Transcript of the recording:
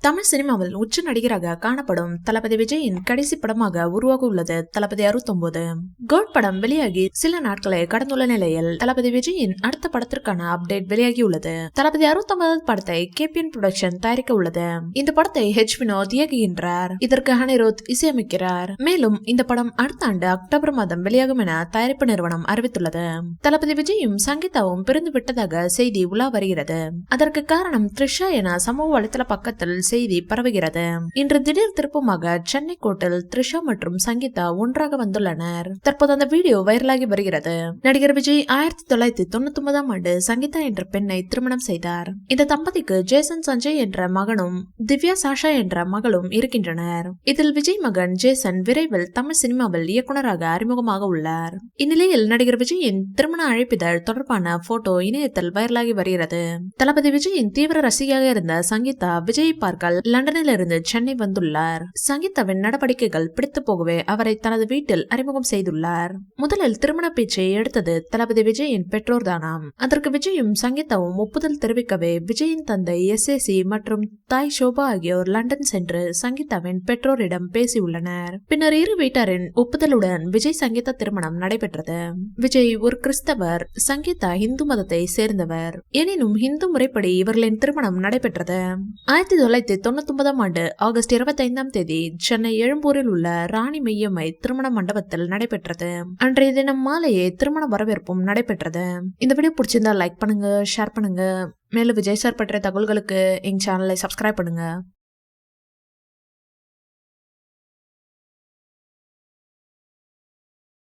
தமிழ் சினிமாவில் உச்ச நடிகராக காணப்படும் தளபதி விஜயின் கடைசி படமாக உருவாக உள்ளது தளபதி 69. கோட் படம் வெளியாகி சில நாட்களை கடந்துள்ள நிலையில் தளபதி விஜயின் அடுத்த படத்திற்கான அப்டேட் வெளியாகியுள்ளது. தளபதி 69 படத்தை கேபிஎன் புரொடக்ஷன் தயாரிக்க உள்ளது. இந்த படத்தை ஹெச் வினோத் இயக்குகின்றார். இதற்கு அனிருத் இசையமைக்கிறார். மேலும் இந்த படம் அடுத்த ஆண்டு அக்டோபர் மாதம் வெளியாகும் என தயாரிப்பு நிறுவனம் அறிவித்துள்ளது. தளபதி விஜயும் சங்கீதாவும் பிரிந்து விட்டதாக செய்தி உலா வருகிறது. அதற்கு காரணம் த்ரிஷா என சமூக வலைதள பக்கத்தில் செய்தி பரவுகிறது. இன்று திடீர் திருப்பமாக சென்னை கோர்ட்டில் த்ரிஷா மற்றும் சங்கீதா ஒன்றாக வந்துள்ளனர். தற்போது அந்த வீடியோ வைரலாகி வருகிறது. நடிகர் விஜய் 1999 ஆண்டு சங்கீதா என்ற பெண்ணை திருமணம் செய்தார். இந்த தம்பதிக்கு ஜேசன் சஞ்சய் என்ற மகனும் திவ்யா சாஷா என்ற மகளும் இருக்கின்றனர். இதில் விஜய் மகன் ஜேசன் விரைவில் தமிழ் சினிமாவில் இயக்குநராக அறிமுகமாக உள்ளார். இந்நிலையில் நடிகர் விஜயின் திருமண அழைப்பிதழ் தொடர்பான போட்டோ இணையத்தில் வைரலாகி வருகிறது. தளபதி விஜயின் தீவிர ரசிகையாக இருந்த சங்கீதா விஜயை பார்க்க லண்டனில் இருந்து சென்னை வந்துள்ளார். சங்கீதாவின் நடவடிக்கைகள் பிடித்து போகவே அவரை தனது வீட்டில் அறிமுகம் செய்துள்ளார். முதலில் திருமண பேச்சை எடுத்தது தளபதி விஜயின் பெற்றோர் தானாம். அதற்கு விஜயும் சங்கீதாவும் ஒப்புதல் தெரிவிக்கவே விஜயின் தந்தை SAC மற்றும் தாய் சோபா ஆகியோர் லண்டன் சென்று சங்கீதாவின் பெற்றோரிடம் பேசியுள்ளனர். பின்னர் இரு வீட்டாரின் ஒப்புதலுடன் விஜய் சங்கீதா திருமணம் நடைபெற்றது. விஜய் ஒரு கிறிஸ்தவர், சங்கீதா இந்து மதத்தை சேர்ந்தவர். எனினும் இந்து முறைப்படி இவர்களின் திருமணம் நடைபெற்றது. 1999 ஆண்டு ஆகஸ்ட் 25 சென்னை எழும்பூரில் உள்ள ராணி மெய்யம்மை திருமண மண்டபத்தில் நடைபெற்றது. அன்றைய தினம் மாலையே திருமண வரவேற்பும் நடைபெற்றது. இந்த வீடியோ பிடிச்சிருந்தா லைக் பண்ணுங்க, ஷேர் பண்ணுங்க. மேலும் விஜய் சார் பற்றிய தகவல்களுக்கு எங்க சேனலை சப்ஸ்கிரைப் பண்ணுங்க.